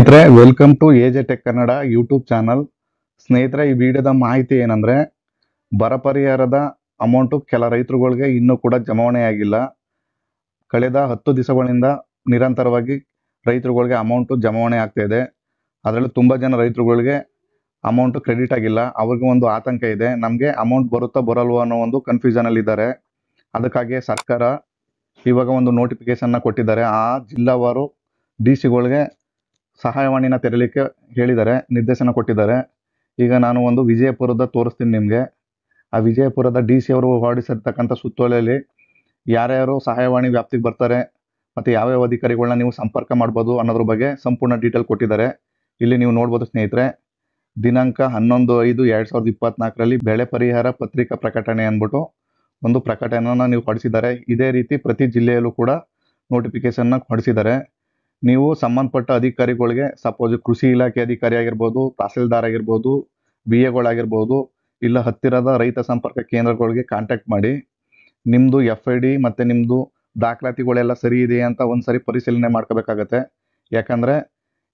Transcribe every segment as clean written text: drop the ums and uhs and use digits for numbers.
ಸ್ನೇಹಿತರೆ, welcome to AJ Tech Kannada YouTube channel. ಸ್ನೇಹಿತರೆ, ಈ ವಿಡಿಯೋದ ಮಾಹಿತಿ ಏನಂದ್ರೆ, ಬರ ಪರಿಹಾರದ ಅಮೌಂಟು ಕೆಲ ರೈತರುಗಳಿಗೆ ಇನ್ನೂ ಕೂಡ ಜಮಾವಣೆ ಆಗಿಲ್ಲ. ಕಳೆದ 10 ದಿವಸಗಳಿಂದ ನಿರಂತರವಾಗಿ ರೈತರುಗಳಿಗೆ ಅಮೌಂಟು ಜಮಾವಣೆ ಆಗ್ತಾ ಇದೆ. ಅದರಲ್ಲೂ ತುಂಬ ಜನ ರೈತರುಗಳಿಗೆ ಅಮೌಂಟು ಕ್ರೆಡಿಟ್ ಆಗಿಲ್ಲ. ಅವ್ರಿಗೆ ಒಂದು ಆತಂಕ ಇದೆ, ನಮಗೆ ಅಮೌಂಟ್ ಬರುತ್ತಾ ಬರಲ್ವ ಅನ್ನೋ ಒಂದು ಕನ್ಫ್ಯೂಷನಲ್ಲಿ ಇದ್ದಾರೆ. ಅದಕ್ಕಾಗಿ ಸರ್ಕಾರ ಇವಾಗ ಒಂದು ನೋಟಿಫಿಕೇಶನ್ನ ಕೊಟ್ಟಿದ್ದಾರೆ. ಆ ಜಿಲ್ಲಾವಾರು ಡಿ.ಸಿಗಳಿಗೆ ಸಹಾಯವಾಣಿನ ತೆರಲಿಕ್ಕೆ ಹೇಳಿದ್ದಾರೆ, ನಿರ್ದೇಶನ ಕೊಟ್ಟಿದ್ದಾರೆ. ಈಗ ನಾನು ಒಂದು ವಿಜಯಪುರದ ತೋರಿಸ್ತೀನಿ ನಿಮಗೆ. ಆ ವಿಜಯಪುರದ ಡಿ.ಸಿ ಅವರು ಹೊರಡಿಸಿರ್ತಕ್ಕಂಥ ಸುತ್ತೋಲೆಯಲ್ಲಿ ಯಾರ್ಯಾರು ಸಹಾಯವಾಣಿ ವ್ಯಾಪ್ತಿಗೆ ಬರ್ತಾರೆ ಮತ್ತು ಯಾವ್ಯಾವ ಅಧಿಕಾರಿಗಳನ್ನ ನೀವು ಸಂಪರ್ಕ ಮಾಡ್ಬೋದು ಅನ್ನೋದ್ರ ಬಗ್ಗೆ ಸಂಪೂರ್ಣ ಡೀಟೇಲ್ ಕೊಟ್ಟಿದ್ದಾರೆ. ಇಲ್ಲಿ ನೀವು ನೋಡ್ಬೋದು ಸ್ನೇಹಿತರೆ, ದಿನಾಂಕ 11/5/2024 ಬೆಳೆ ಪರಿಹಾರ ಪತ್ರಿಕಾ ಪ್ರಕಟಣೆ ಅಂದ್ಬಿಟ್ಟು ಒಂದು ಪ್ರಕಟಣೆಯನ್ನು ನೀವು ಹೊರಡಿಸಿದ್ದಾರೆ. ಇದೇ ರೀತಿ ಪ್ರತಿ ಜಿಲ್ಲೆಯಲ್ಲೂ ಕೂಡ ನೋಟಿಫಿಕೇಶನ್ನ ಹೊರಡಿಸಿದ್ದಾರೆ. ನೀವು ಸಂಬಂಧಪಟ್ಟ ಅಧಿಕಾರಿಗಳಿಗೆ, ಸಪೋಸ್ ಕೃಷಿ ಇಲಾಖೆ ಅಧಿಕಾರಿ ಆಗಿರ್ಬೋದು, ತಹಸೀಲ್ದಾರ್ ಆಗಿರ್ಬೋದು, BAಗಳಾಗಿರ್ಬೋದು, ಇಲ್ಲ ಹತ್ತಿರದ ರೈತ ಸಂಪರ್ಕ ಕೇಂದ್ರಗಳಿಗೆ ಕಾಂಟ್ಯಾಕ್ಟ್ ಮಾಡಿ ನಿಮ್ಮದು FID ಮತ್ತು ನಿಮ್ಮದು ದಾಖಲಾತಿಗಳೆಲ್ಲ ಸರಿ ಇದೆ ಅಂತ ಒಂದ್ಸರಿ ಪರಿಶೀಲನೆ ಮಾಡ್ಕೋಬೇಕಾಗತ್ತೆ. ಯಾಕಂದರೆ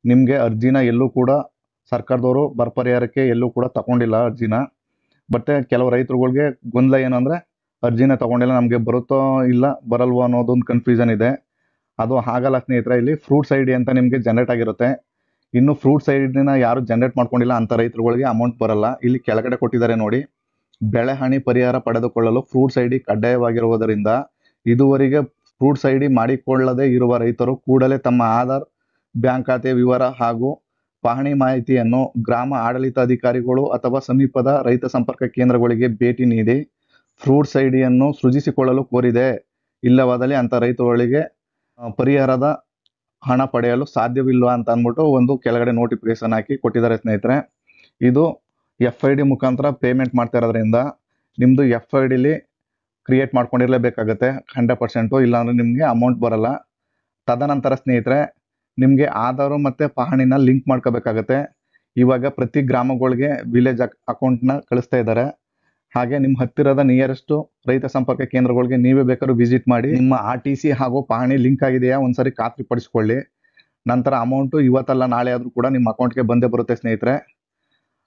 ನಿಮಗೆ ಅರ್ಜಿನ ಎಲ್ಲೂ ಕೂಡ ಸರ್ಕಾರದವರು ಬರ ಪರಿಹಾರಕ್ಕೆ ಎಲ್ಲೂ ಕೂಡ ತಗೊಂಡಿಲ್ಲ ಅರ್ಜಿನ. ಬಟ್ ಕೆಲವು ರೈತರುಗಳಿಗೆ ಗೊಂದಲ ಏನು ಅಂದರೆ, ಅರ್ಜಿನ ತಗೊಂಡಿಲ್ಲ, ನಮಗೆ ಬರುತ್ತೋ ಇಲ್ಲ ಬರಲ್ವೋ ಅನ್ನೋದೊಂದು ಕನ್ಫ್ಯೂಷನ್ ಇದೆ. ಅದು ಆಗಲ್ಲ ಸ್ನೇಹಿತರೆ. ಇಲ್ಲಿ ಫ್ರೂಟ್ಸ್ ID ಅಂತ ನಿಮಗೆ ಜನರೇಟ್ ಆಗಿರುತ್ತೆ. ಇನ್ನು ಫ್ರೂಟ್ಸ್ ಐಡಿನ ಯಾರು ಜನರೇಟ್ ಮಾಡ್ಕೊಂಡಿಲ್ಲ ಅಂಥ ರೈತರುಗಳಿಗೆ ಅಮೌಂಟ್ ಬರಲ್ಲ. ಇಲ್ಲಿ ಕೆಳಗಡೆ ಕೊಟ್ಟಿದ್ದಾರೆ ನೋಡಿ, ಬೆಳೆ ಹಾನಿ ಪರಿಹಾರ ಪಡೆದುಕೊಳ್ಳಲು ಫ್ರೂಟ್ಸ್ ID ಕಡ್ಡಾಯವಾಗಿರುವುದರಿಂದ ಇದುವರೆಗೆ ಫ್ರೂಟ್ಸ್ ID ಮಾಡಿಕೊಳ್ಳದೇ ಇರುವ ರೈತರು ಕೂಡಲೇ ತಮ್ಮ ಆಧಾರ್, ಬ್ಯಾಂಕ್ ಖಾತೆ ವಿವರ ಹಾಗೂ ಪಹಣಿ ಮಾಹಿತಿಯನ್ನು ಗ್ರಾಮ ಆಡಳಿತಾಧಿಕಾರಿಗಳು ಅಥವಾ ಸಮೀಪದ ರೈತ ಸಂಪರ್ಕ ಕೇಂದ್ರಗಳಿಗೆ ಭೇಟಿ ನೀಡಿ ಫ್ರೂಟ್ಸ್ IDಯನ್ನು ಸೃಜಿಸಿಕೊಳ್ಳಲು ಕೋರಿದೆ. ಇಲ್ಲವಾದಲ್ಲಿ ಅಂಥ ರೈತರುಗಳಿಗೆ ಪರಿಹಾರದ ಹಣ ಪಡೆಯಲು ಸಾಧ್ಯವಿಲ್ಲ ಅಂತ ಅಂದ್ಬಿಟ್ಟು ಒಂದು ಕೆಳಗಡೆ ನೋಟಿಫಿಕೇಶನ್ ಹಾಕಿ ಕೊಟ್ಟಿದ್ದಾರೆ ಸ್ನೇಹಿತರೆ. ಇದು FID ಮುಖಾಂತರ ಪೇಮೆಂಟ್ ಮಾಡ್ತಾ ಇರೋದ್ರಿಂದ ನಿಮ್ಮದು FIDಲಿ ಕ್ರಿಯೇಟ್ ಮಾಡ್ಕೊಂಡಿರಲೇಬೇಕಾಗತ್ತೆ 100%, ಇಲ್ಲಾಂದರೆ ನಿಮಗೆ ಅಮೌಂಟ್ ಬರಲ್ಲ. ತದನಂತರ ಸ್ನೇಹಿತರೆ, ನಿಮಗೆ ಆಧಾರು ಮತ್ತು ಪಹಣಿನ ಲಿಂಕ್ ಮಾಡ್ಕೋಬೇಕಾಗತ್ತೆ. ಇವಾಗ ಪ್ರತಿ ಗ್ರಾಮಗಳಿಗೆ ವಿಲೇಜ್ ಅಕೌಂಟ್ನ ಕಳಿಸ್ತಾ ಇದ್ದಾರೆ. ಹಾಗೆ ನಿಮ್ಮ ಹತ್ತಿರದ ನಿಯರೆಸ್ಟು ರೈತ ಸಂಪರ್ಕ ಕೇಂದ್ರಗಳಿಗೆ ನೀವೇ ಬೇಕಾದ್ರೂ ವಿಸಿಟ್ ಮಾಡಿ ನಿಮ್ಮ RTC ಹಾಗೂ ಪಹಣಿ ಲಿಂಕ್ ಆಗಿದೆಯಾ ಒಂದ್ಸರಿ ಖಾತ್ರಿಪಡಿಸ್ಕೊಳ್ಳಿ. ನಂತರ ಅಮೌಂಟು ಇವತ್ತಲ್ಲ ನಾಳೆ ಆದರೂ ಕೂಡ ನಿಮ್ಮ ಅಕೌಂಟ್ಗೆ ಬಂದೇ ಬರುತ್ತೆ ಸ್ನೇಹಿತರೆ.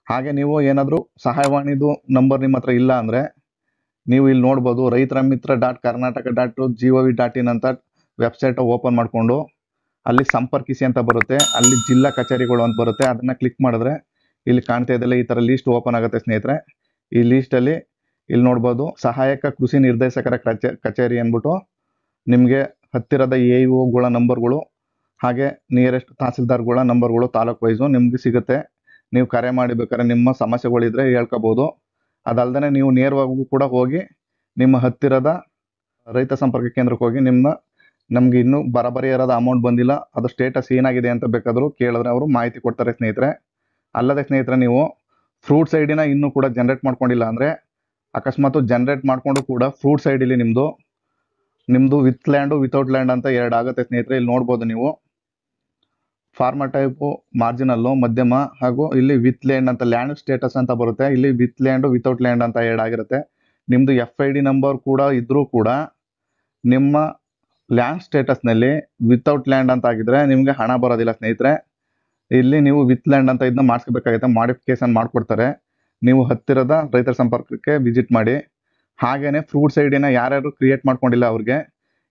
ಹಾಗೆ ನೀವು ಏನಾದರೂ ಸಹಾಯವಾಣಿದು ನಂಬರ್ ನಿಮ್ಮ ಹತ್ರ ಇಲ್ಲ ಅಂದರೆ ನೀವು ಇಲ್ಲಿ ನೋಡ್ಬೋದು, ರೈತರ ಮಿತ್ರ .karnataka.gov.in ಅಂತ ವೆಬ್ಸೈಟ್ ಓಪನ್ ಮಾಡಿಕೊಂಡು ಅಲ್ಲಿ ಸಂಪರ್ಕಿಸಿ ಅಂತ ಬರುತ್ತೆ. ಅಲ್ಲಿ ಜಿಲ್ಲಾ ಕಚೇರಿಗಳು ಅಂತ ಬರುತ್ತೆ. ಅದನ್ನು ಕ್ಲಿಕ್ ಮಾಡಿದ್ರೆ ಇಲ್ಲಿ ಕಾಣ್ತಾ ಇದೆಯಲ್ಲ, ಈ ಥರ ಲೀಸ್ಟ್ ಓಪನ್ ಆಗುತ್ತೆ ಸ್ನೇಹಿತರೆ. ಈ ಲೀಸ್ಟಲ್ಲಿ ಇಲ್ಲಿ ನೋಡ್ಬೋದು, ಸಹಾಯಕ ಕೃಷಿ ನಿರ್ದೇಶಕರ ಕಚೇರಿ ಅಂದ್ಬಿಟ್ಟು ನಿಮಗೆ ಹತ್ತಿರದ AEOಗಳ ನಂಬರ್ಗಳು ಹಾಗೆ ನಿಯರೆಸ್ಟ್ ತಹಸೀಲ್ದಾರ್ಗಳ ನಂಬರ್ಗಳು ತಾಲೂಕು ವೈಸು ನಿಮಗೆ ಸಿಗುತ್ತೆ. ನೀವು ಕರೆ ಮಾಡಿಬೇಕಾದ್ರೆ ನಿಮ್ಮ ಸಮಸ್ಯೆಗಳಿದ್ರೆ ಹೇಳ್ಕೋಬೋದು. ಅದಲ್ಲದೆ ನೀವು ನೇರವಾಗೂ ಕೂಡ ಹೋಗಿ ನಿಮ್ಮ ಹತ್ತಿರದ ರೈತ ಸಂಪರ್ಕ ಕೇಂದ್ರಕ್ಕೆ ಹೋಗಿ ನಮಗೆ ಇನ್ನೂ ಬರಬರಿಯಾದ ಅಮೌಂಟ್ ಬಂದಿಲ್ಲ, ಅದು ಸ್ಟೇಟಸ್ ಏನಾಗಿದೆ ಅಂತ ಬೇಕಾದರೂ ಕೇಳಿದ್ರೆ ಅವರು ಮಾಹಿತಿ ಕೊಡ್ತಾರೆ ಸ್ನೇಹಿತರೆ. ಅಲ್ಲದೆ ಸ್ನೇಹಿತರೆ, ನೀವು ಫ್ರೂಟ್ಸ್ ಐಡಿನ ಇನ್ನೂ ಕೂಡ ಜನರೇಟ್ ಮಾಡ್ಕೊಂಡಿಲ್ಲ ಅಂದರೆ, ಅಕಸ್ಮಾತ್ ಜನರೇಟ್ ಮಾಡಿಕೊಂಡು ಕೂಡ ಫ್ರೂಟ್ಸ್ ಐಡಿಲಿ ನಿಮ್ಮದು ವಿತ್ ಲ್ಯಾಂಡು ವಿತೌಟ್ ಲ್ಯಾಂಡ್ ಅಂತ ಎರಡು ಆಗುತ್ತೆ ಸ್ನೇಹಿತರೆ. ಇಲ್ಲಿ ನೋಡ್ಬೋದು ನೀವು, ಫಾರ್ಮರ್ ಟೈಪು ಮಾರ್ಜಿನಲ್ಲು ಮಧ್ಯಮ ಹಾಗೂ ಇಲ್ಲಿ ವಿತ್ ಲ್ಯಾಂಡ್ ಅಂತ ಲ್ಯಾಂಡ್ ಸ್ಟೇಟಸ್ ಅಂತ ಬರುತ್ತೆ. ಇಲ್ಲಿ ವಿತ್ ಲ್ಯಾಂಡು ವಿತೌಟ್ ಲ್ಯಾಂಡ್ ಅಂತ ಎರಡು ಆಗಿರುತ್ತೆ. ನಿಮ್ಮದು FID ನಂಬರ್ ಕೂಡ ಇದ್ದರೂ ಕೂಡ ನಿಮ್ಮ ಲ್ಯಾಂಡ್ ಸ್ಟೇಟಸ್ನಲ್ಲಿ ವಿತೌಟ್ ಲ್ಯಾಂಡ್ ಅಂತ ಆಗಿದ್ರೆ ನಿಮಗೆ ಹಣ ಬರೋದಿಲ್ಲ ಸ್ನೇಹಿತರೆ. ಇಲ್ಲಿ ನೀವು ವಿತ್ ಲ್ಯಾಂಡ್ ಅಂತ ಇದನ್ನ ಮಾಡಿಸ್ಕೋಬೇಕಾಗುತ್ತೆ, ಮಾಡಿಫಿಕೇಶನ್ ಮಾಡಿಕೊಡ್ತಾರೆ. ನೀವು ಹತ್ತಿರದ ರೈತರ ಸಂಪರ್ಕಕ್ಕೆ ವಿಸಿಟ್ ಮಾಡಿ. ಹಾಗೆಯೇ ಫ್ರೂಟ್ಸ್ ಐಡಿನ ಯಾರ್ಯಾರು ಕ್ರಿಯೇಟ್ ಮಾಡ್ಕೊಂಡಿಲ್ಲ ಅವ್ರಿಗೆ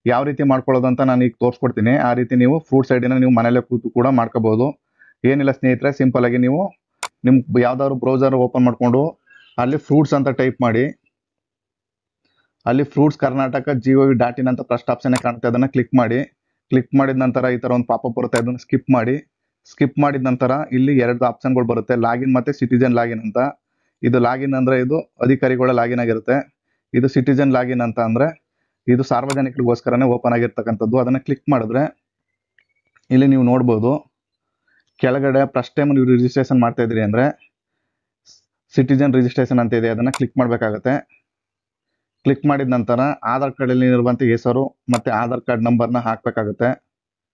ಯಾವ ರೀತಿ ಮಾಡ್ಕೊಳ್ಳೋದು ಅಂತ ನಾನು ಈಗ ತೋರಿಸ್ಕೊಡ್ತೀನಿ. ಆ ರೀತಿ ನೀವು ಫ್ರೂಟ್ಸ್ ಐಡಿನ ನೀವು ಮನೇಲೆ ಕೂತು ಕೂಡ ಮಾಡ್ಕೋಬೋದು. ಏನಿಲ್ಲ ಸ್ನೇಹಿತರೆ, ಸಿಂಪಲ್ಲಾಗಿ ನೀವು ನಿಮ್ಮ ಯಾವುದಾದ್ರು ಬ್ರೌಸರ್ ಓಪನ್ ಮಾಡಿಕೊಂಡು ಅಲ್ಲಿ ಫ್ರೂಟ್ಸ್ ಅಂತ ಟೈಪ್ ಮಾಡಿ, ಅಲ್ಲಿ ಫ್ರೂಟ್ಸ್ .karnataka.gov.in ಅಂತ ಫಸ್ಟ್ ಆಪ್ಷನ್ನೇ ಕಾಣುತ್ತೆ, ಅದನ್ನು ಕ್ಲಿಕ್ ಮಾಡಿ. ಕ್ಲಿಕ್ ಮಾಡಿದ ನಂತರ ಈ ಥರ ಒಂದು ಪಾಪಪ್ ಬರುತ್ತೆ, ಅದನ್ನು ಸ್ಕಿಪ್ ಮಾಡಿ. ಸ್ಕಿಪ್ ಮಾಡಿದ ನಂತರ ಇಲ್ಲಿ 2 ಆಪ್ಷನ್ಗಳು ಬರುತ್ತೆ, ಲಾಗಿನ್ ಮತ್ತು ಸಿಟಿಜನ್ ಲಾಗಿನ್ ಅಂತ. ಇದು ಲಾಗಿನ್ ಅಂದರೆ ಇದು ಅಧಿಕಾರಿಗಳ ಲಾಗಿನ್ ಆಗಿರುತ್ತೆ. ಇದು ಸಿಟಿಜನ್ ಲಾಗಿನ್ ಅಂತ ಅಂದರೆ ಇದು ಸಾರ್ವಜನಿಕರಿಗೋಸ್ಕರನೇ ಓಪನ್ ಆಗಿರ್ತಕ್ಕಂಥದ್ದು. ಅದನ್ನು ಕ್ಲಿಕ್ ಮಾಡಿದ್ರೆ ಇಲ್ಲಿ ನೀವು ನೋಡ್ಬೋದು, ಕೆಳಗಡೆ ಫಸ್ಟ್ ಟೈಮ್ ನೀವು ರಿಜಿಸ್ಟ್ರೇಷನ್ ಮಾಡ್ತಾ ಇದ್ದೀರಿ ಅಂದರೆ ಸಿಟಿಜನ್ ರಿಜಿಸ್ಟ್ರೇಷನ್ ಅಂತ ಇದೆ, ಅದನ್ನು ಕ್ಲಿಕ್ ಮಾಡಬೇಕಾಗತ್ತೆ. ಕ್ಲಿಕ್ ಮಾಡಿದ ನಂತರ ಆಧಾರ್ ಕಾರ್ಡಲ್ಲಿ ಇರುವಂಥ ಹೆಸರು ಮತ್ತು ಆಧಾರ್ ಕಾರ್ಡ್ ನಂಬರ್ನ ಹಾಕಬೇಕಾಗುತ್ತೆ.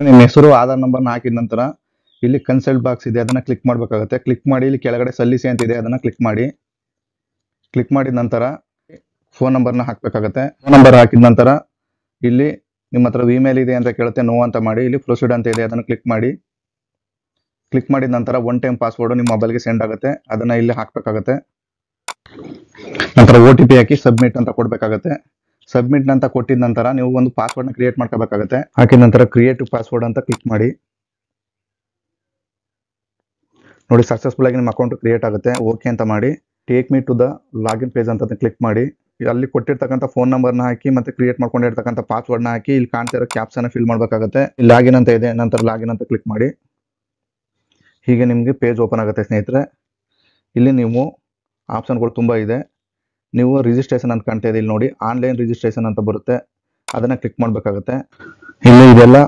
ನಿಮ್ಮ ಹೆಸರು ಆಧಾರ್ ನಂಬರ್ನ ಹಾಕಿದ ನಂತರ ಇಲ್ಲಿ ಕನ್ಸಲ್ಟ್ ಬಾಕ್ಸ್ ಇದೆ, ಅದನ್ನು ಕ್ಲಿಕ್ ಮಾಡಬೇಕಾಗುತ್ತೆ. ಕ್ಲಿಕ್ ಮಾಡಿ ಇಲ್ಲಿ ಕೆಳಗಡೆ ಸಲ್ಲಿಸಿ ಅಂತಿದೆ, ಅದನ್ನು ಕ್ಲಿಕ್ ಮಾಡಿ. ಕ್ಲಿಕ್ ಮಾಡಿದ ನಂತರ ಫೋನ್ ನಂಬರ್ನ ಹಾಕಬೇಕಾಗುತ್ತೆ. ಫೋನ್ ನಂಬರ್ ಹಾಕಿದ ನಂತರ ಇಲ್ಲಿ ನಿಮ್ಮ ಹತ್ರ ಇಮೇಲ್ ಇದೆ ಅಂತ ಕೇಳುತ್ತೆ, ನೋ ಅಂತ ಮಾಡಿ. ಇಲ್ಲಿ ಪ್ರೊಸೀಡ್ ಅಂತ ಇದೆ, ಅದನ್ನು ಕ್ಲಿಕ್ ಮಾಡಿ. ಕ್ಲಿಕ್ ಮಾಡಿದ ನಂತರ ಒನ್ ಟೈಮ್ ಪಾಸ್ವರ್ಡ್ ನಿಮ್ಮ ಮೊಬೈಲ್ಗೆ ಸೆಂಡ್ ಆಗುತ್ತೆ, ಅದನ್ನ ಇಲ್ಲಿ ಹಾಕಬೇಕಾಗುತ್ತೆ. ನಂತರ OTP ಹಾಕಿ ಸಬ್ಮಿಟ್ ಅಂತ ಕೊಡಬೇಕಾಗುತ್ತೆ. ಸಬ್ಮಿಟ್ ಅಂತ ಕೊಟ್ಟಿದ ನಂತರ ನೀವು ಒಂದು ಪಾಸ್ವರ್ಡ್ನ ಕ್ರಿಯೇಟ್ ಮಾಡ್ಕೋಬೇಕಾಗುತ್ತೆ. ಹಾಕಿದ ನಂತರ ಕ್ರಿಯೇಟ್ ಪಾಸ್ವರ್ಡ್ ಅಂತ ಕ್ಲಿಕ್ ಮಾಡಿ. ನೋಡಿ ಸಕ್ಸಸ್ಫುಲ್ ಆಗಿ ನಿಮ್ಮ ಅಕೌಂಟ್ ಕ್ರಿಯೇಟ್ ಆಗುತ್ತೆ. ಓಕೆ ಅಂತ ಮಾಡಿ. Take me to the login page ಅಂತ ಕ್ಲಿಕ್ ಮಾಡಿ. ಅಲ್ಲಿ ಕೊಟ್ಟಿರ್ತಕ್ಕಂಥ ಫೋನ್ ನಂಬರ್ನ ಹಾಕಿ ಮತ್ತೆ ಕ್ರಿಯೇಟ್ ಮಾಡ್ಕೊಂಡಿರ್ತಕ್ಕಂಥ ಪಾಸ್ವರ್ಡ್ನ ಹಾಕಿ ಇಲ್ಲಿ ಕಾಣ್ತಿರೋ ಕ್ಯಾಪ್ಸನ್ನ ಫಿಲ್ ಮಾಡಬೇಕಾಗುತ್ತೆ. ಇಲ್ಲಿ ಲಾಗಿನ್ ಅಂತ ಇದೆ, ನಂತರ ಲಾಗಿನ್ ಅಂತ ಕ್ಲಿಕ್ ಮಾಡಿ. ಹೀಗೆ ನಿಮಗೆ ಪೇಜ್ ಓಪನ್ ಆಗುತ್ತೆ ಸ್ನೇಹಿತರೆ. ಇಲ್ಲಿ ನೀವು ಆಪ್ಷನ್ಗಳು ತುಂಬ ಇದೆ. ನೀವು ರಿಜಿಸ್ಟ್ರೇಷನ್ ಅಂತ ಕಾಣ್ತಾ ಇದೆ, ಇಲ್ಲಿ ನೋಡಿ ಆನ್ಲೈನ್ ರಿಜಿಸ್ಟ್ರೇಷನ್ ಅಂತ ಬರುತ್ತೆ, ಅದನ್ನು ಕ್ಲಿಕ್ ಮಾಡಬೇಕಾಗುತ್ತೆ. ಇಲ್ಲಿ ಇದೆಲ್ಲ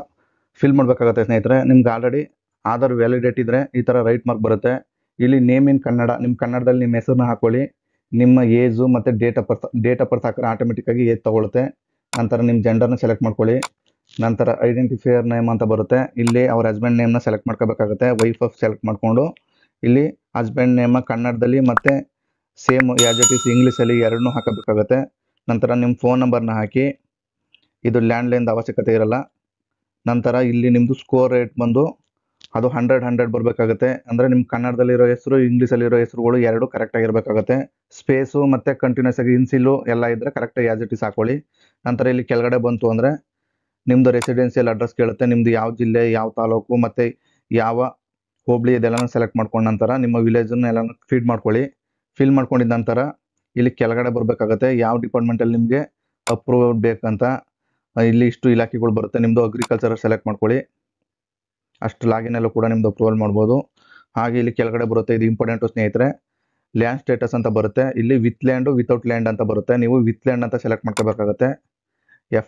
ಫಿಲ್ ಮಾಡಬೇಕಾಗುತ್ತೆ ಸ್ನೇಹಿತರೆ. ನಿಮ್ಗೆ ಆಲ್ರೆಡಿ ಆಧಾರ್ ವ್ಯಾಲಿಡೇಟ್ ಇದ್ದರೆ ಈ ಥರ ರೈಟ್ ಮಾರ್ಕ್ ಬರುತ್ತೆ. ಇಲ್ಲಿ ನೇಮ್ ಇನ್ ಕನ್ನಡ, ನಿಮ್ಮ ಕನ್ನಡದಲ್ಲಿ ನಿಮ್ಮ ಹೆಸರನ್ನ ಹಾಕೊಳ್ಳಿ. ನಿಮ್ಮ ಏಜು ಮತ್ತು ಡೇಟ್ ಆಫ್ ಬರ್ತ್ ಹಾಕಿದ್ರೆ ಆಟೋಮೆಟಿಕ್ಕಾಗಿ ಏಜ್ ತೊಗೊಳುತ್ತೆ. ನಂತರ ನಿಮ್ಮ ಜೆಂಡರ್ನ ಸೆಲೆಕ್ಟ್ ಮಾಡ್ಕೊಳ್ಳಿ. ನಂತರ ಐಡೆಂಟಿಫೈಯರ್ ನೇಮ್ ಅಂತ ಬರುತ್ತೆ, ಇಲ್ಲಿ ಅವ್ರ ಹಸ್ಬೆಂಡ್ ನೇಮ್ನ ಸೆಲೆಕ್ಟ್ ಮಾಡ್ಕೋಬೇಕಾಗುತ್ತೆ. ವೈಫ್ ಆಫ್ ಸೆಲೆಕ್ಟ್ ಮಾಡಿಕೊಂಡು ಇಲ್ಲಿ ಹಸ್ಬೆಂಡ್ ನೇಮ ಕನ್ನಡದಲ್ಲಿ ಮತ್ತು ಸೇಮ್ ಆ್ಯಸ್ ಇಟ್ ಈಸ್ ಇಂಗ್ಲೀಷಲ್ಲಿ ಎರಡನ್ನೂ ಹಾಕಬೇಕಾಗುತ್ತೆ. ನಂತರ ನಿಮ್ಮ ಫೋನ್ ನಂಬರ್ನ ಹಾಕಿ. ಇದು ಲ್ಯಾಂಡ್ಲೈನ್ದು ಅವಶ್ಯಕತೆ ಇರಲ್ಲ. ನಂತರ ಇಲ್ಲಿ ನಿಮ್ಮದು ಸ್ಕೋರ್ ರೇಟ್ ಬಂದು ಅದು 100 ಬರಬೇಕಾಗುತ್ತೆ. ಅಂದರೆ ನಿಮ್ಮ ಕನ್ನಡದಲ್ಲಿರೋ ಹೆಸರು ಇಂಗ್ಲೀಷಲ್ಲಿರೋ ಹೆಸರುಗಳು ಎರಡು ಕರೆಕ್ಟಾಗಿರಬೇಕಾಗುತ್ತೆ. ಸ್ಪೇಸು ಮತ್ತು ಕಂಟಿನ್ಯೂಸ್ ಆಗಿ ಇನ್ಸಿಲು ಎಲ್ಲ ಇದ್ದರೆ ಕರೆಕ್ಟಾಗಿ ಆ್ಯಸ್ ಇಟ್ ಈಸ್ ಹಾಕೊಳ್ಳಿ. ನಂತರ ಇಲ್ಲಿ ಕೆಳಗಡೆ ಬಂತು ಅಂದರೆ ನಿಮ್ಮದು ರೆಸಿಡೆನ್ಷಿಯಲ್ ಅಡ್ರೆಸ್ ಕೇಳುತ್ತೆ. ನಿಮ್ಮದು ಯಾವ ಜಿಲ್ಲೆ, ಯಾವ ತಾಲೂಕು ಮತ್ತು ಯಾವ ಹೋಬಳಿ ಇದೆಲ್ಲನೂ ಸೆಲೆಕ್ಟ್ ಮಾಡ್ಕೊಂಡ ನಂತರ ನಿಮ್ಮ ವಿಲೇಜನ್ನು ಎಲ್ಲನೂ ಫೀಡ್ ಮಾಡ್ಕೊಳ್ಳಿ. ಫಿಲ್ ಮಾಡ್ಕೊಂಡಿದ್ದ ನಂತರ ಇಲ್ಲಿ ಕೆಳಗಡೆ ಬರಬೇಕಾಗುತ್ತೆ ಯಾವ ಡಿಪಾರ್ಟ್ಮೆಂಟಲ್ಲಿ ನಿಮಗೆ ಅಪ್ರೂವಲ್ ಬೇಕಂತ. ಇಲ್ಲಿ ಇಷ್ಟು ಇಲಾಖೆಗಳು ಬರುತ್ತೆ. ನಿಮ್ಮದು ಅಗ್ರಿಕಲ್ಚರ್ ಸೆಲೆಕ್ಟ್ ಮಾಡ್ಕೊಳ್ಳಿ. ಅಷ್ಟು ಲಾಗಿನಲ್ಲೂ ಕೂಡ ನಿಮ್ಮದು ಅಪ್ರೂವಲ್ ಮಾಡ್ಬೋದು. ಹಾಗೆ ಇಲ್ಲಿ ಕೆಳಗಡೆ ಬರುತ್ತೆ, ಇದು ಇಂಪಾರ್ಟೆಂಟು ಸ್ನೇಹಿತರೆ, ಲ್ಯಾಂಡ್ ಸ್ಟೇಟಸ್ ಅಂತ ಬರುತ್ತೆ. ಇಲ್ಲಿ ವಿತ್ ಲ್ಯಾಂಡು ವಿತೌಟ್ ಲ್ಯಾಂಡ್ ಅಂತ ಬರುತ್ತೆ. ನೀವು ವಿತ್ ಲ್ಯಾಂಡ್ ಅಂತ ಸೆಲೆಕ್ಟ್ ಮಾಡ್ಕೋಬೇಕಾಗುತ್ತೆ.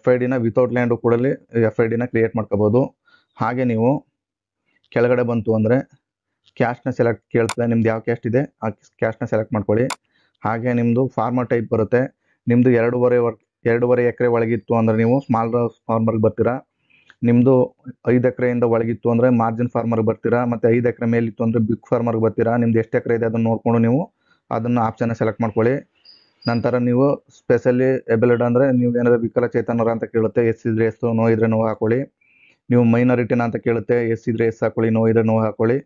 FIDನ ವಿತೌಟ್ ಲ್ಯಾಂಡು ಕೂಡ FIDನ ಕ್ರಿಯೇಟ್ ಮಾಡ್ಕೋಬೋದು. ಹಾಗೆ ನೀವು ಕೆಳಗಡೆ ಬಂತು ಅಂದರೆ ಕ್ಯಾಸ್ಟ್ನ ಸೆಲೆಕ್ಟ್ ಕೇಳ್ತದೆ. ನಿಮ್ದು ಯಾವ ಕ್ಯಾಸ್ಟ್ ಇದೆ ಆ ಕ್ಯಾಸ್ಟ್ನ ಸೆಲೆಕ್ಟ್ ಮಾಡ್ಕೊಳ್ಳಿ. ಹಾಗೆ ನಿಮ್ಮದು ಫಾರ್ಮರ್ ಟೈಪ್ ಬರುತ್ತೆ. ನಿಮ್ಮದು 2.5 ಎಕರೆ ಒಳಗಿತ್ತು ಅಂದರೆ ನೀವು ಸ್ಮಾಲ್ ಫಾರ್ಮರ್ಗೆ ಬರ್ತೀರಾ. ನಿಮ್ಮದು 5 ಎಕರೆಯಿಂದ ಒಳಗಿತ್ತು ಅಂದರೆ ಮಾರ್ಜಿನ್ ಫಾರ್ಮರ್ಗೆ ಬರ್ತೀರಾ. ಮತ್ತು 5 ಎಕರೆ ಮೇಲಿತ್ತು ಅಂದರೆ ಬಿಗ್ ಫಾರ್ಮರ್ಗೆ ಬರ್ತೀರಾ. ನಿಮ್ದು ಎಷ್ಟು ಎಕರೆ ಇದೆ ಅದನ್ನು ನೋಡಿಕೊಂಡು ನೀವು ಅದನ್ನು ಆಪ್ಷನ್ನ ಸೆಲೆಕ್ಟ್ ಮಾಡ್ಕೊಳ್ಳಿ. ನಂತರ ನೀವು ಸ್ಪೆಷಲಿ ಎಬಲ್ಡ್ ಅಂದರೆ ನೀವು ಏನಾದರೂ ವಿಕಲಚೇತನರ ಅಂತ ಕೇಳುತ್ತೆ. ಎಸ್ ಇದ್ರೆ ಎಸ್, ನೋ ಇದ್ರೆ ನೋ ಹಾಕೊಳ್ಳಿ. ನೀವು ಮೈನಾರಿಟಿನ ಅಂತ ಕೇಳುತ್ತೆ. ಎಸ್ ಇದ್ರೆ ಎಸ್ ಹಾಕೊಳ್ಳಿ, ನೋ ಇದ್ರೆ ನೋ ಹಾಕೊಳ್ಳಿ.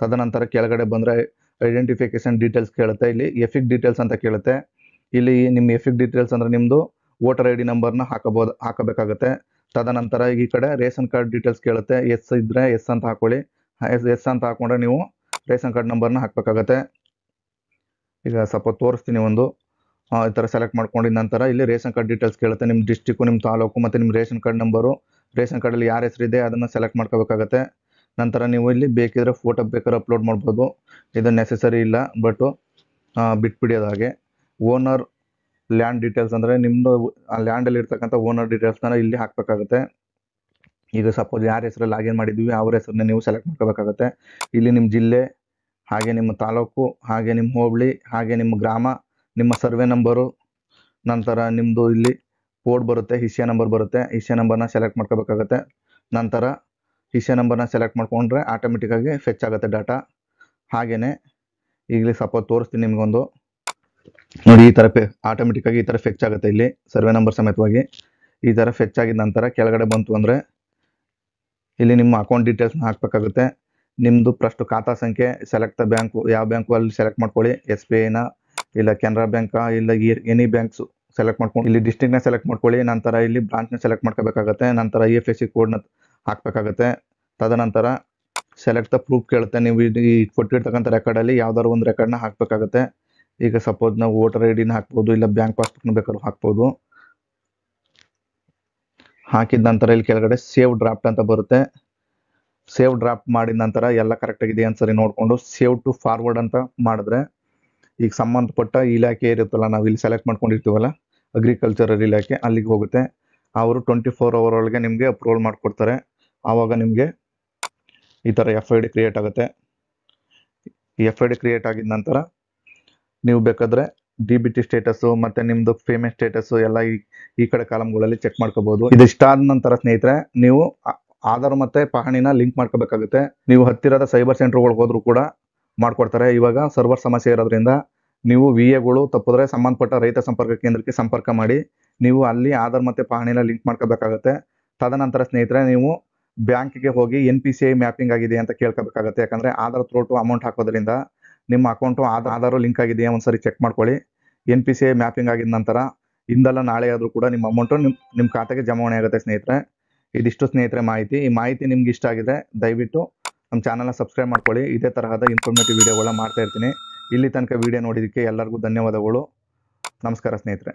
ತದನಂತರ ಕೆಳಗಡೆ ಬಂದರೆ ಐಡೆಂಟಿಫಿಕೇಷನ್ ಡೀಟೇಲ್ಸ್ ಕೇಳುತ್ತೆ. ಇಲ್ಲಿ ಎಫಿಕ್ ಡೀಟೇಲ್ಸ್ ಅಂತ ಕೇಳುತ್ತೆ. ಇಲ್ಲಿ ನಿಮ್ಮ ಎಫಿಕ್ ಡೀಟೇಲ್ಸ್ ಅಂದರೆ ನಿಮ್ಮದು ವೋಟರ್ ID ನಂಬರ್ನ ಹಾಕಬೇಕಾಗುತ್ತೆ. ತದನಂತರ ಈ ಕಡೆ ರೇಷನ್ ಕಾರ್ಡ್ ಡೀಟೇಲ್ಸ್ ಕೇಳುತ್ತೆ. ಎಸ್ ಇದ್ದರೆ ಎಸ್ ಅಂತ ಹಾಕೊಳ್ಳಿ. ಎಸ್ ಅಂತ ಹಾಕೊಂಡ್ರೆ ನೀವು ರೇಷನ್ ಕಾರ್ಡ್ ನಂಬರ್ನ ಹಾಕಬೇಕಾಗತ್ತೆ. ಈಗ ಸ್ವಲ್ಪ ತೋರಿಸ್ತೀನಿ ಒಂದು. ಈ ಥರ ಸೆಲೆಕ್ಟ್ ಮಾಡ್ಕೊಂಡಿದ ನಂತರ ಇಲ್ಲಿ ರೇಷನ್ ಕಾರ್ಡ್ ಡೀಟೇಲ್ಸ್ ಕೇಳುತ್ತೆ. ನಿಮ್ಮ ಡಿಸ್ಟಿಕ್ಕು, ನಿಮ್ಮ ತಾಲೂಕು ಮತ್ತು ನಿಮ್ಮ ರೇಷನ್ ಕಾರ್ಡ್ ನಂಬರು, ರೇಷನ್ ಕಾರ್ಡಲ್ಲಿ ಯಾರ ಹೆಸರಿದೆ ಅದನ್ನು ಸೆಲೆಕ್ಟ್ ಮಾಡ್ಕೋಬೇಕಾಗತ್ತೆ. ನಂತರ ನೀವು ಇಲ್ಲಿ ಬೇಕಿದ್ರೆ ಫೋಟೋ ಬೇಕಾದ್ರೆ ಅಪ್ಲೋಡ್ ಮಾಡ್ಬೋದು. ಇದು ನೆಸೆಸರಿ ಇಲ್ಲ, ಬಟ್ಟು ಬಿಟ್ಬಿಡಿ ಅದು ಹಾಗೆ. ಓನರ್ ಲ್ಯಾಂಡ್ ಡೀಟೇಲ್ಸ್ ಅಂದರೆ ನಿಮ್ಮದು ಆ ಲ್ಯಾಂಡಲ್ಲಿ ಇರ್ತಕ್ಕಂಥ ಓನರ್ ಡೀಟೇಲ್ಸ್ನ ಇಲ್ಲಿ ಹಾಕಬೇಕಾಗುತ್ತೆ. ಈಗ ಸಪೋಸ್ ಯಾರ ಹೆಸರಲ್ಲಿ ಲಾಗಿನ್ ಮಾಡಿದ್ದೀವಿ ಅವ್ರ ಹೆಸರನ್ನ ನೀವು ಸೆಲೆಕ್ಟ್ ಮಾಡ್ಕೋಬೇಕಾಗತ್ತೆ. ಇಲ್ಲಿ ನಿಮ್ಮ ಜಿಲ್ಲೆ, ಹಾಗೆ ನಿಮ್ಮ ತಾಲೂಕು, ಹಾಗೆ ನಿಮ್ಮ ಹೋಬಳಿ, ಹಾಗೆ ನಿಮ್ಮ ಗ್ರಾಮ, ನಿಮ್ಮ ಸರ್ವೆ ನಂಬರು, ನಂತರ ನಿಮ್ಮದು ಇಲ್ಲಿ ಕೋಡ್ ಬರುತ್ತೆ, ಹಿಸ್ಸೆ ನಂಬರ್ ಬರುತ್ತೆ. ಹಿಸ್ಸೆ ನಂಬರ್ನ ಸೆಲೆಕ್ಟ್ ಮಾಡ್ಕೋಬೇಕಾಗತ್ತೆ. ನಂತರ ಹಿಸ್ಸೆ ನಂಬರ್ನ ಸೆಲೆಕ್ಟ್ ಮಾಡ್ಕೊಂಡ್ರೆ ಆಟೋಮೆಟಿಕ್ಕಾಗಿ ಫೆಚ್ ಆಗುತ್ತೆ ಡಾಟಾ. ಹಾಗೆಯೇ ಈಗಲೇ ಸಪೋಸ್ ತೋರಿಸ್ತೀನಿ ನಿಮಗೊಂದು. ನೋಡಿ ಈ ಥರ ಆಟೋಮೆಟಿಕ್ಕಾಗಿ ಈ ಥರ ಫೆಚ್ ಆಗುತ್ತೆ. ಇಲ್ಲಿ ಸರ್ವೆ ನಂಬರ್ ಸಮೇತವಾಗಿ ಈ ಥರ ಫೆಚ್ ಆಗಿದ ನಂತರ ಕೆಳಗಡೆ ಬಂತು ಅಂದರೆ ಇಲ್ಲಿ ನಿಮ್ಮ ಅಕೌಂಟ್ ಡೀಟೇಲ್ಸ್ನ ಹಾಕಬೇಕಾಗುತ್ತೆ. ನಿಮ್ಮದು ಫಸ್ಟು ಖಾತಾ ಸಂಖ್ಯೆ, ಸೆಲೆಕ್ಟ್ ದ ಬ್ಯಾಂಕು, ಯಾವ ಬ್ಯಾಂಕು ಅಲ್ಲಿ ಸೆಲೆಕ್ಟ್ ಮಾಡ್ಕೊಳ್ಳಿ. SBIನ ಇಲ್ಲ ಕೆನರಾ ಬ್ಯಾಂಕಾ ಇಲ್ಲ ಎನಿ ಬ್ಯಾಂಕ್ಸು ಸೆಲೆಕ್ಟ್ ಮಾಡ್ಕೊಂಡು ಇಲ್ಲಿ ಡಿಸ್ಟ್ರಿಕ್ಟ್ನ ಸೆಲೆಕ್ಟ್ ಮಾಡ್ಕೊಳ್ಳಿ. ನಂತರ ಇಲ್ಲಿ ಬ್ರಾಂಚ್ನ ಸೆಲೆಕ್ಟ್ ಮಾಡ್ಕೋಬೇಕಾಗತ್ತೆ. ನಂತರ IFSC ಕೋಡ್ನ ಹಾಕಬೇಕಾಗತ್ತೆ. ತದನಂತರ ಸೆಲೆಕ್ಟ್ ದ ಪ್ರೂಫ್ ಕೇಳುತ್ತೆ. ನೀವು ಈ ಕೊಟ್ಟಿರ್ತಕ್ಕಂಥ ರೆಕಾರ್ಡಲ್ಲಿ ಯಾವ್ದಾದ್ರು ಒಂದು ರೆಕಾರ್ಡ್ನ ಹಾಕಬೇಕಾಗತ್ತೆ. ಈಗ ಸಪೋಸ್ ನಾವು ವೋಟರ್ IDನ ಹಾಕ್ಬೋದು, ಇಲ್ಲ ಬ್ಯಾಂಕ್ ಪಾಸ್ಬುಕ್ನ ಬೇಕಾದ್ರೂ ಹಾಕ್ಬೋದು. ಹಾಕಿದ ನಂತರ ಇಲ್ಲಿ ಕೆಳಗಡೆ ಸೇವ್ ಡ್ರಾಫ್ಟ್ ಅಂತ ಬರುತ್ತೆ. ಸೇವ್ ಡ್ರಾಫ್ಟ್ ಮಾಡಿದ ನಂತರ ಎಲ್ಲ ಕರೆಕ್ಟಾಗಿದೆ ಅನ್ಸರಿ ನೋಡಿಕೊಂಡು ಸೇವ್ ಟು ಫಾರ್ವರ್ಡ್ ಅಂತ ಮಾಡಿದ್ರೆ ಈಗ ಸಂಬಂಧಪಟ್ಟ ಇಲಾಖೆ ಇರುತ್ತಲ್ಲ, ನಾವು ಇಲ್ಲಿ ಸೆಲೆಕ್ಟ್ ಮಾಡ್ಕೊಂಡಿರ್ತೀವಲ್ಲ ಅಗ್ರಿಕಲ್ಚರಲ್ ಇಲಾಖೆ, ಅಲ್ಲಿಗೆ ಹೋಗುತ್ತೆ. ಅವರು 24 hour ಒಳಗೆ ನಿಮಗೆ ಅಪ್ರೂವಲ್ ಮಾಡಿಕೊಡ್ತಾರೆ. ಆವಾಗ ನಿಮಗೆ ಈ ಥರ FID ಕ್ರಿಯೇಟ್ ಆಗುತ್ತೆ. ಈ FID ಕ್ರಿಯೇಟ್ ಆಗಿದ ನಂತರ ನೀವು ಬೇಕಾದರೆ DBT ಸ್ಟೇಟಸ್ಸು ಮತ್ತು ನಿಮ್ಮದು ಪೇಮೆಂಟ್ ಸ್ಟೇಟಸ್ಸು ಎಲ್ಲ ಈ ಕಡೆ ಕಾಲಮ್ಗಳಲ್ಲಿ ಚೆಕ್ ಮಾಡ್ಕೋಬೋದು. ಇದಿಷ್ಟಾದ ನಂತರ ಸ್ನೇಹಿತರೆ ನೀವು ಆಧಾರ್ ಮತ್ತು ಪಹಣಿನ ಲಿಂಕ್ ಮಾಡ್ಕೋಬೇಕಾಗುತ್ತೆ. ನೀವು ಹತ್ತಿರದ ಸೈಬರ್ ಸೆಂಟರ್ಗಳಿಗೆ ಹೋದರೂ ಕೂಡ ಮಾಡಿಕೊಡ್ತಾರೆ. ಇವಾಗ ಸರ್ವರ್ ಸಮಸ್ಯೆ ಇರೋದ್ರಿಂದ ನೀವು VAಗಳು ತಪ್ಪಿದ್ರೆ ಸಂಬಂಧಪಟ್ಟ ರೈತ ಸಂಪರ್ಕ ಕೇಂದ್ರಕ್ಕೆ ಸಂಪರ್ಕ ಮಾಡಿ ನೀವು ಅಲ್ಲಿ ಆಧಾರ್ ಮತ್ತು ಪಹಣಿನ ಲಿಂಕ್ ಮಾಡ್ಕೋಬೇಕಾಗುತ್ತೆ. ತದನಂತರ ಸ್ನೇಹಿತರೆ ನೀವು ಬ್ಯಾಂಕ್ಗೆ ಹೋಗಿ NPCI ಮ್ಯಾಪಿಂಗ್ ಆಗಿದೆ ಅಂತ ಕೇಳ್ಕೋಬೇಕಾಗತ್ತೆ. ಯಾಕಂದರೆ ಆಧಾರ್ ಥ್ರೂ ಟು ಅಮೌಂಟ್ ಹಾಕೋದ್ರಿಂದ ನಿಮ್ಮ ಅಕೌಂಟು ಆಧಾರು ಲಿಂಕ್ ಆಗಿದೆಯಾ ಒಂದ್ಸರಿ ಚೆಕ್ ಮಾಡ್ಕೊಳ್ಳಿ. NPCI ಮ್ಯಾಪಿಂಗ್ ಆಗಿದ ನಂತರ ಇಂದಲ್ಲ ನಾಳೆ ಆದರೂ ಕೂಡ ನಿಮ್ಮ ಅಮೌಂಟು ನಿಮ್ಮ ಖಾತೆಗೆ ಜಮಾವಣೆ ಆಗುತ್ತೆ ಸ್ನೇಹಿತರೆ. ಇದಿಷ್ಟು ಸ್ನೇಹಿತರೆ ಮಾಹಿತಿ. ಈ ಮಾಹಿತಿ ನಿಮ್ಗೆ ಇಷ್ಟ ಆಗಿದೆ ದಯವಿಟ್ಟು ನಮ್ಮ ಚಾನಲ್ನ ಸಬ್ಸ್ಕ್ರೈಬ್ ಮಾಡ್ಕೊಳ್ಳಿ. ಇದೇ ತರಹದ ಇನ್ಫಾರ್ಮೇಟಿವ್ ವಿಡಿಯೋಗಳನ್ನ ಮಾಡ್ತಾ ಇರ್ತೀನಿ. ಇಲ್ಲಿ ತನಕ ವಿಡಿಯೋ ನೋಡಿದ್ದಕ್ಕೆ ಎಲ್ಲರಿಗೂ ಧನ್ಯವಾದಗಳು. ನಮಸ್ಕಾರ ಸ್ನೇಹಿತರೆ.